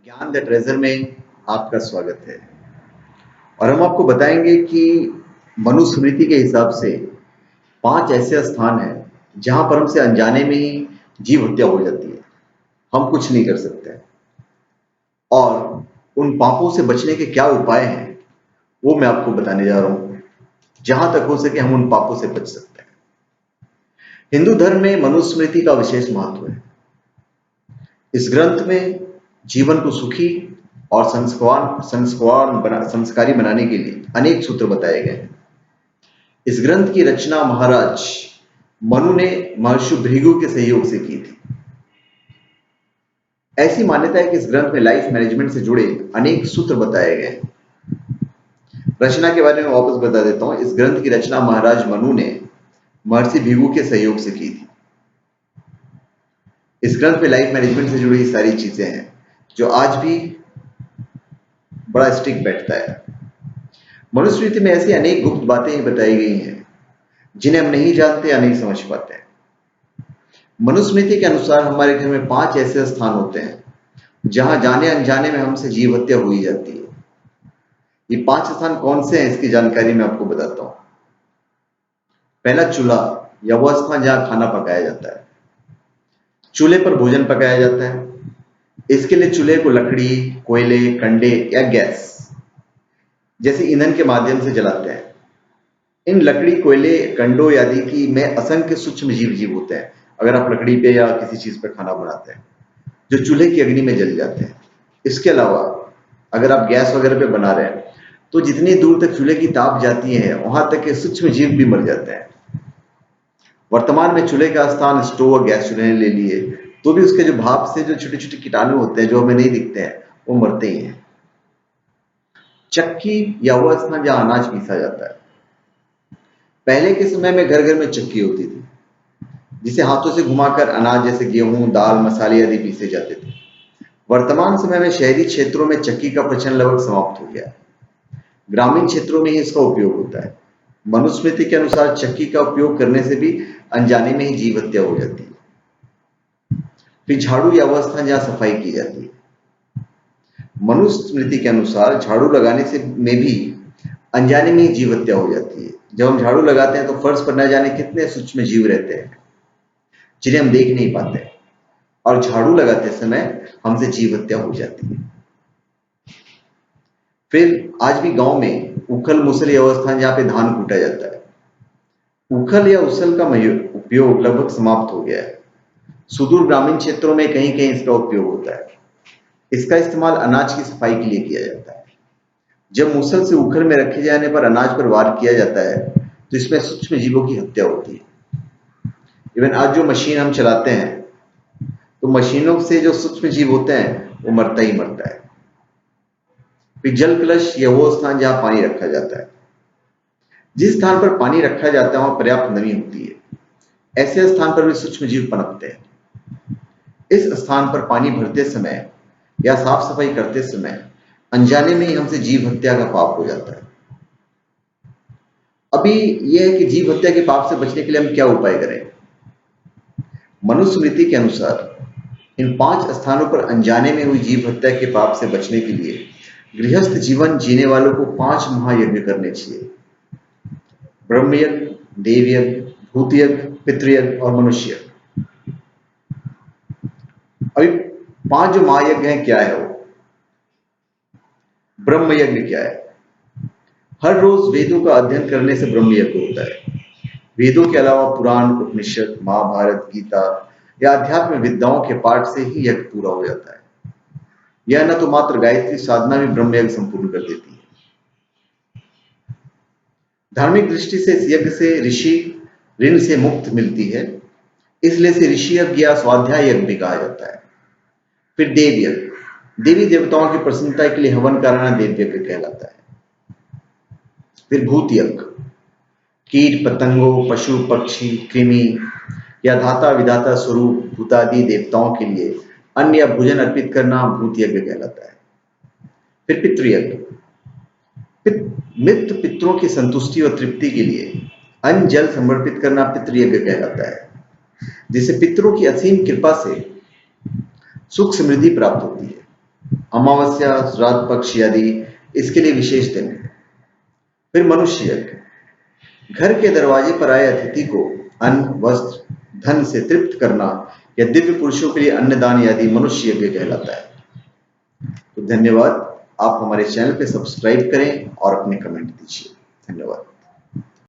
ज्ञान the treasure में आपका स्वागत है। और हम आपको बताएंगे कि मनुस्मृति के हिसाब से 5 ऐसे स्थान हैं जहां पर हमसे अनजाने में ही जीव हत्या हो जाती है, हम कुछ नहीं कर सकते। और उन पापों से बचने के क्या उपाय हैं वो मैं आपको बताने जा रहा हूं, जहां तक हो सके हम उन पापों से बच सकते हैं। हिंदू धर्म में मनुस्मृति का विशेष महत्व है। इस ग्रंथ में जीवन को सुखी और संस्कारी बनाने के लिए अनेक सूत्र बताए गए हैं। इस ग्रंथ की रचना महाराज मनु ने महर्षि भृगु के सहयोग से की थी। ऐसी मान्यता है कि इस ग्रंथ में लाइफ मैनेजमेंट से जुड़े अनेक सूत्र बताए गए हैं। रचना के बारे में वापस बता देता हूं। इस ग्रंथ की रचना महाराज मनु ने महर्षि भृगु के सहयोग से की थी। इस ग्रंथ में लाइफ मैनेजमेंट से जुड़ी सारी चीजें हैं जो आज भी बड़ा स्टिक बैठता है। मनुस्मृति में ऐसी अनेक गुप्त बातें बताई गई हैं जिन्हें हम नहीं जानते या नहीं समझ पाते हैं। मनुस्मृति के अनुसार हमारे घर में 5 ऐसे स्थान होते हैं जहां जाने अनजाने में हमसे जीव हत्या हुई जाती है। ये 5 स्थान कौन से हैं इसकी जानकारी मैं आपको बताता हूं। पहला, चूल्हा या वह स्थान जहां खाना पकाया जाता है। चूल्हे पर भोजन पकाया जाता है। इसके लिए चूल्हे को लकड़ी, कोयले, कंडे या गैस जैसे ईंधन के माध्यम से जलाते हैं। इन लकड़ी, कोयले, कंडों आदि की में असंख्य सूक्ष्म जीव होते हैं। अगर आप लकड़ी पे या किसी चीज पे खाना बनाते हैं जो चूल्हे की अग्नि में जल जाते हैं। इसके अलावा अगर आप गैस वगैरह पे बना रहे हैं तो जितनी दूर तक चूल्हे की ताप जाती है वहां तक के सूक्ष्म जीव भी मर जाते हैं। वर्तमान में चूल्हे का स्थान स्टोव और गैस चूल्हे ने ले लिए, तो भी उसके जो भाप से जो छोटे छोटे कीटाणु होते हैं जो हमें नहीं दिखते हैं वो मरते ही हैं। चक्की या वह स्थान जहां अनाज पीसा जाता है। पहले के समय में घर घर में चक्की होती थी जिसे हाथों से घुमाकर अनाज जैसे गेहूं, दाल, मसाले आदि पीसे जाते थे। वर्तमान समय में शहरी क्षेत्रों में चक्की का प्रचलन लगभग समाप्त हो गया है। ग्रामीण क्षेत्रों में ही इसका उपयोग होता है। मनुस्मृति के अनुसार चक्की का उपयोग करने से भी अनजाने में ही जीव हत्या हो जाती है। फिर झाड़ू या वह स्थान जहां सफाई की जाती है। मनुस्मृति के अनुसार झाड़ू लगाने से में भी अनजाने में ही जीव हत्या हो जाती है। जब हम झाड़ू लगाते हैं तो फर्श पर न जाने कितने सूक्ष्म जीव रहते हैं जिन्हें हम देख नहीं पाते, और झाड़ू लगाते समय हमसे जीव हत्या हो जाती है। फिर आज भी गांव में उखल, मुसल या वह स्थान जहां पे धान कूटा जाता है। उखल या उसल का उपयोग लगभग समाप्त हो गया है। सुदूर ग्रामीण क्षेत्रों में कहीं कहीं इसका उपयोग होता है। इसका इस्तेमाल अनाज की सफाई के लिए किया जाता है। जब मुसल से उखल में रखे जाने पर अनाज पर वार किया जाता है तो इसमें सूक्ष्म जीवों की हत्या होती है। इवन आज जो मशीन हम चलाते हैं तो मशीनों से जो सूक्ष्म जीव होते हैं वो मरता ही मरता है। फिर जल कलश या वो स्थान जहां पानी रखा जाता है। जिस स्थान पर पानी रखा जाता है वहां पर्याप्त नमी होती है। ऐसे स्थान पर भी सूक्ष्म जीव पनपते हैं। इस स्थान पर पानी भरते समय या साफ सफाई करते समय अनजाने में ही हमसे जीव हत्या का पाप हो जाता है। अभी यह है कि जीव हत्या के पाप से बचने के लिए हम क्या उपाय करें। मनुस्मृति के अनुसार इन 5 स्थानों पर अनजाने में हुई जीव हत्या के पाप से बचने के लिए गृहस्थ जीवन जीने वालों को 5 महायज्ञ करने चाहिए। ब्रह्मयज्ञ, देवयज्ञ, भूतयज्ञ, पितृयज्ञ और मनुष्य। अभी 5 जो महायज्ञ हैं क्या है वो। ब्रह्म यज्ञ क्या है। हर रोज वेदों का अध्ययन करने से ब्रह्म यज्ञ होता है। वेदों के अलावा पुराण, उपनिषद, महाभारत, गीता या अध्यात्म विद्याओं के पाठ से ही यज्ञ पूरा हो जाता है। यह न तो मात्र गायत्री साधना भी ब्रह्म यज्ञ संपूर्ण कर देती है। धार्मिक दृष्टि से इस यज्ञ से ऋषि ऋण से मुक्त मिलती है, इसलिए से ऋषि यज्ञ या स्वाध्याय यज्ञ भी कहा जाता है। फिर देव यज्ञ, देवी देवताओं की प्रसन्नता के लिए हवन कराना देव यज्ञ कहलाता है। फिर भूत यज्ञ, कीट पतंगों, पशु पक्षी, कृमि या धाता विधाता स्वरूप भूतादि देवताओं के लिए अन्न या भोजन अर्पित करना भूत यज्ञ कहलाता है। फिर पितृयज्ञ, मृत पितरों की संतुष्टि और तृप्ति के लिए अन्न जल समर्पित करना पितृयज्ञ कहलाता है, जिससे पितरों की असीम कृपा से सुख समृद्धि प्राप्त होती है। अमावस्या, श्राद्ध पक्ष आदि इसके लिए विशेष दिन है। फिर मनुष्य यज्ञ, घर के दरवाजे पर आए अतिथि को अन्न, वस्त्र, धन से तृप्त करना या दिव्य पुरुषों के लिए अन्नदान आदि मनुष्य यज्ञ कहलाता है। तो धन्यवाद। आप हमारे चैनल पे सब्सक्राइब करें और अपने कमेंट दीजिए। धन्यवाद।